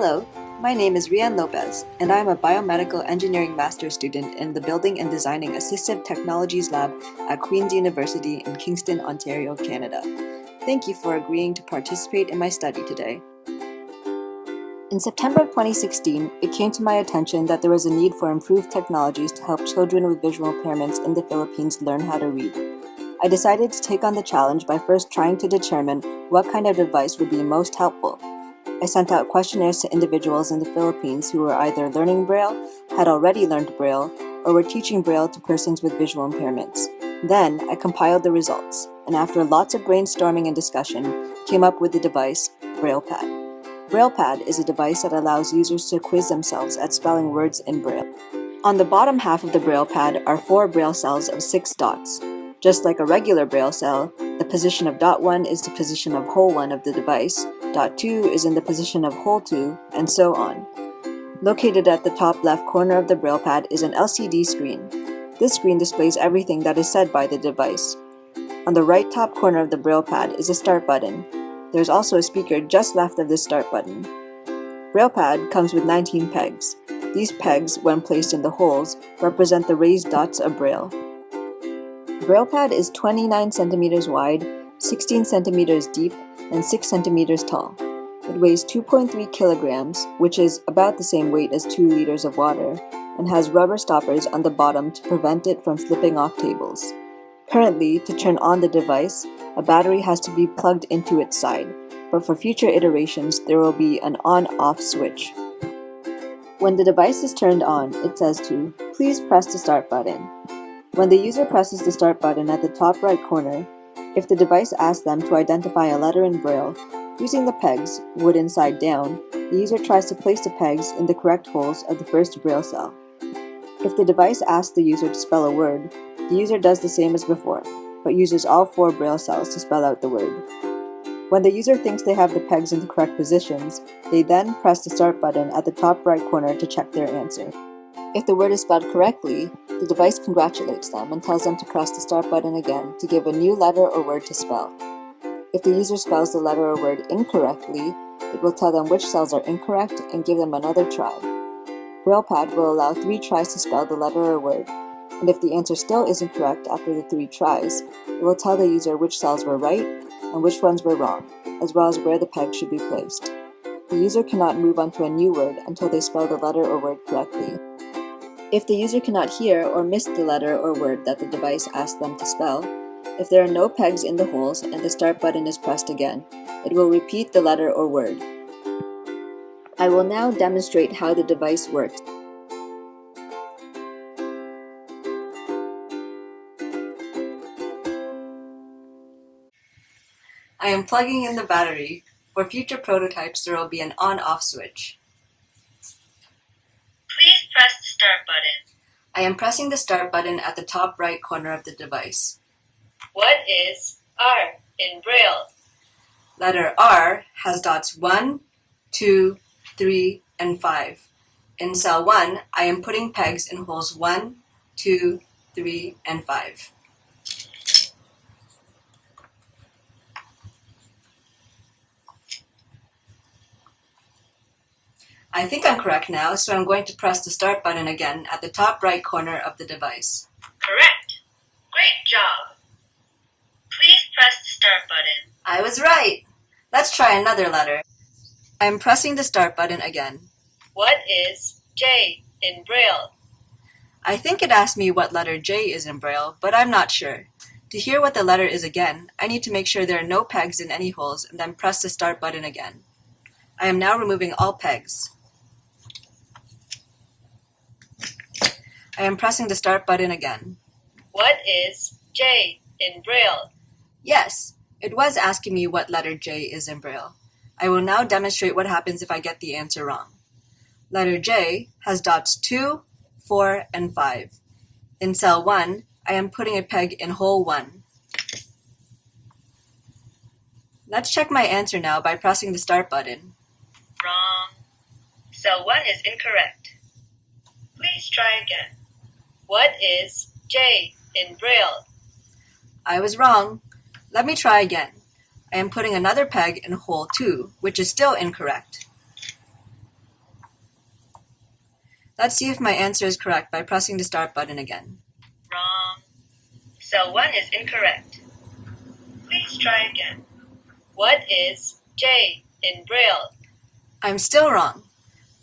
Hello, my name is Rian Lopez, and I am a biomedical engineering master's student in the Building and Designing Assistive Technologies Lab at Queen's University in Kingston, Ontario, Canada. Thank you for agreeing to participate in my study today. In September of 2016, it came to my attention that there was a need for improved technologies to help children with visual impairments in the Philippines learn how to read. I decided to take on the challenge by first trying to determine what kind of device would be most helpful. I sent out questionnaires to individuals in the Philippines who were either learning Braille, had already learned Braille, or were teaching Braille to persons with visual impairments. Then, I compiled the results, and after lots of brainstorming and discussion, came up with the device BraillePad. BraillePad is a device that allows users to quiz themselves at spelling words in Braille. On the bottom half of the BraillePad are 4 Braille cells of 6 dots. Just like a regular Braille cell, the position of dot 1 is the position of hole 1 of the device, dot 2 is in the position of hole 2, and so on. Located at the top left corner of the BraillePad is an LCD screen. This screen displays everything that is said by the device. On the right top corner of the BraillePad is a start button. There is also a speaker just left of this start button. BraillePad comes with 19 pegs. These pegs, when placed in the holes, represent the raised dots of Braille. BraillePad is 29 centimeters wide, 16 centimeters deep, and 6 centimeters tall. It weighs 2.3 kilograms, which is about the same weight as 2 liters of water, and has rubber stoppers on the bottom to prevent it from slipping off tables. Currently, to turn on the device, a battery has to be plugged into its side, but for future iterations, there will be an on-off switch. When the device is turned on, it says to, "Please press the start button." When the user presses the start button at the top right corner, if the device asks them to identify a letter in Braille, using the pegs, wood inside down, the user tries to place the pegs in the correct holes of the first Braille cell. If the device asks the user to spell a word, the user does the same as before, but uses all 4 Braille cells to spell out the word. When the user thinks they have the pegs in the correct positions, they then press the start button at the top right corner to check their answer. If the word is spelled correctly, the device congratulates them and tells them to press the start button again to give a new letter or word to spell. If the user spells the letter or word incorrectly, it will tell them which cells are incorrect and give them another try. BraillePad will allow 3 tries to spell the letter or word, and if the answer still isn't correct after the 3 tries, it will tell the user which cells were right and which ones were wrong, as well as where the peg should be placed. The user cannot move on to a new word until they spell the letter or word correctly. If the user cannot hear or miss the letter or word that the device asks them to spell, if there are no pegs in the holes and the start button is pressed again, it will repeat the letter or word. I will now demonstrate how the device works. I am plugging in the battery. For future prototypes, there will be an on-off switch. Please press the start button. I am pressing the start button at the top right corner of the device. What is R in Braille? Letter R has dots 1, 2, 3, and 5. In cell 1, I am putting pegs in holes 1, 2, 3, and 5. I think I'm correct now, so I'm going to press the start button again at the top right corner of the device. Correct. Great job. Please press the start button. I was right. Let's try another letter. I'm pressing the start button again. What is J in Braille? I think it asked me what letter J is in Braille, but I'm not sure. To hear what the letter is again, I need to make sure there are no pegs in any holes and then press the start button again. I am now removing all pegs. I am pressing the start button again. What is J in Braille? Yes, it was asking me what letter J is in Braille. I will now demonstrate what happens if I get the answer wrong. Letter J has dots 2, 4, and 5. In cell 1, I am putting a peg in hole 1. Let's check my answer now by pressing the start button. Wrong. Cell 1 is incorrect. Please try again. What is J in Braille? I was wrong. Let me try again. I am putting another peg in hole 2, which is still incorrect. Let's see if my answer is correct by pressing the start button again. Wrong. Cell 1 is incorrect. Please try again. What is J in Braille? I'm still wrong.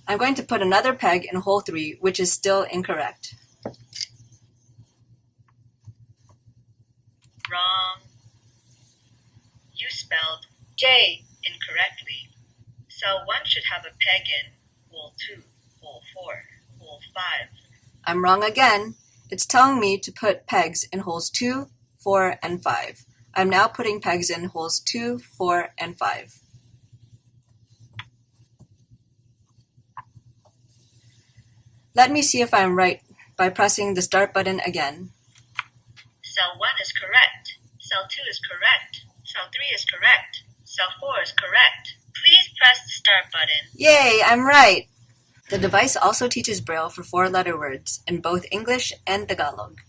I'm going to put another peg in hole 3, which is still incorrect. Wrong. You spelled J incorrectly. Cell 1 should have a peg in hole 2, hole 4, hole 5. I'm wrong again. It's telling me to put pegs in holes 2, 4, and 5. I'm now putting pegs in holes 2, 4, and 5. Let me see if I'm right by pressing the start button again. Cell 1 is correct. Cell 2 is correct. Cell 3 is correct. Cell 4 is correct. Please press the start button. Yay, I'm right! The device also teaches Braille for 4-letter words in both English and Tagalog.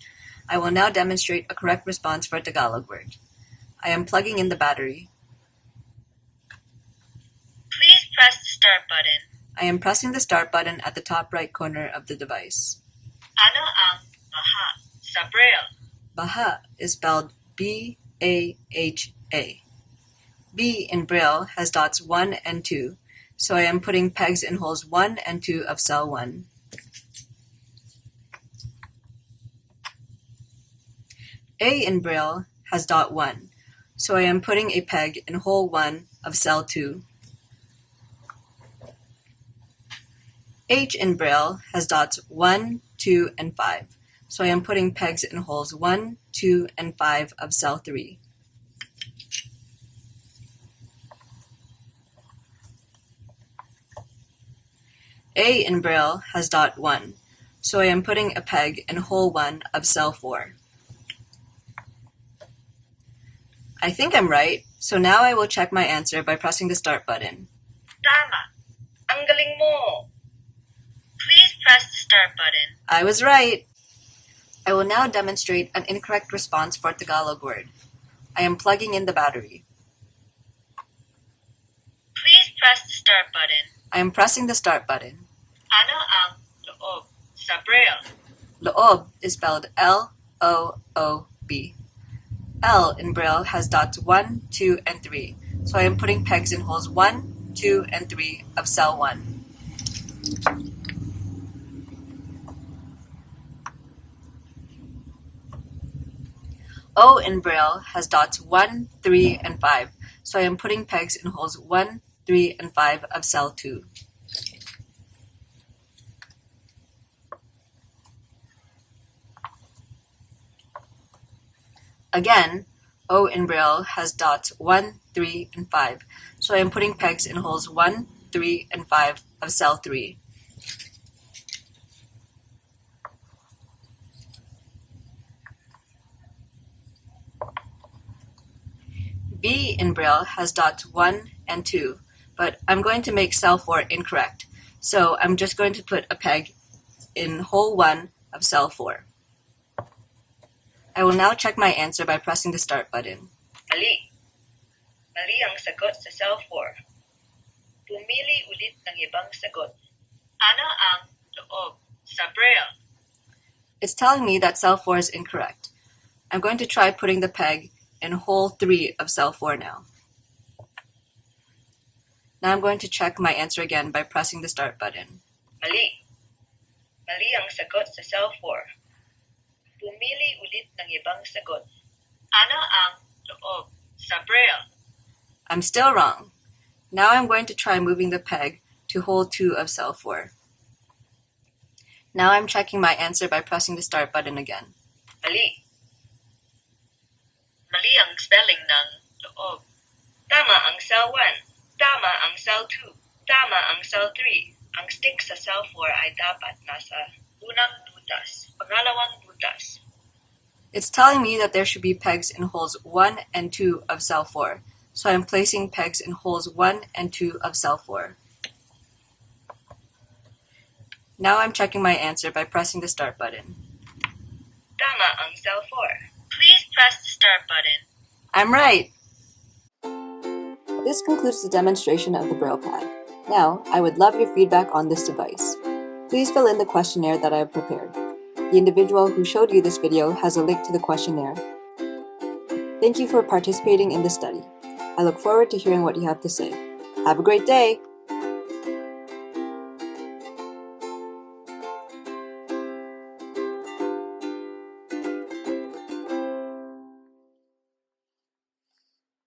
I will now demonstrate a correct response for a Tagalog word. I am plugging in the battery. Please press the start button. I am pressing the start button at the top right corner of the device. Ano ang baha sa Braille? Baha is spelled B-A-H-A. B in Braille has dots 1 and 2, so I am putting pegs in holes 1 and 2 of cell 1. A in Braille has dot 1, so I am putting a peg in hole 1 of cell 2. H in Braille has dots 1, 2, and 5, so I am putting pegs in holes 1, 2, and 5 of cell 3. A in Braille has dot 1, so I am putting a peg in hole 1 of cell 4. I think I'm right, so now I will check my answer by pressing the start button. Tama. Ang galing mo. Please press the start button. I was right! I will now demonstrate an incorrect response for a Tagalog word. I am plugging in the battery. Please press the start button. I am pressing the start button. Ano ang loob sa Braille? Loob is spelled L-O-O-B. L in Braille has dots 1, 2, and 3, so I am putting pegs in holes 1, 2, and 3 of cell 1. O in Braille has dots 1, 3, and 5, so I am putting pegs in holes 1, 3, and 5 of cell 2. Again, O in Braille has dots 1, 3, and 5, so I am putting pegs in holes 1, 3, and 5 of cell 3. B in Braille has dots 1 and 2, but I'm going to make cell 4 incorrect, so I'm just going to put a peg in hole 1 of cell 4. I will now check my answer by pressing the start button. Mali. Mali ang sagot sa cell 4. Pumili ulit ng ibang sagot. Ano ang loob sa Braille? It's telling me that cell 4 is incorrect. I'm going to try putting the peg in hole 3 of cell 4 now. Now I'm going to check my answer again by pressing the start button. Mali. Mali ang sagot sa cell 4. Pumili ulit ng ibang sagot. Ano ang loob sa Braille? I'm still wrong. Now I'm going to try moving the peg to hole 2 of cell 4. Now I'm checking my answer by pressing the start button again. Mali. Mali ang spelling ng loob. Tama ang cell 1. Tama ang cell 2. Tama ang cell 3. Ang stick sa cell 4 ay dapat nasa unang butas, pangalawang butas. It's telling me that there should be pegs in holes 1 and 2 of cell 4, so I'm placing pegs in holes 1 and 2 of cell 4. Now I'm checking my answer by pressing the start button. Tama ang cell 4. Please press the start button. I'm right! This concludes the demonstration of the BraillePad. Now, I would love your feedback on this device. Please fill in the questionnaire that I have prepared. The individual who showed you this video has a link to the questionnaire. Thank you for participating in the study. I look forward to hearing what you have to say. Have a great day!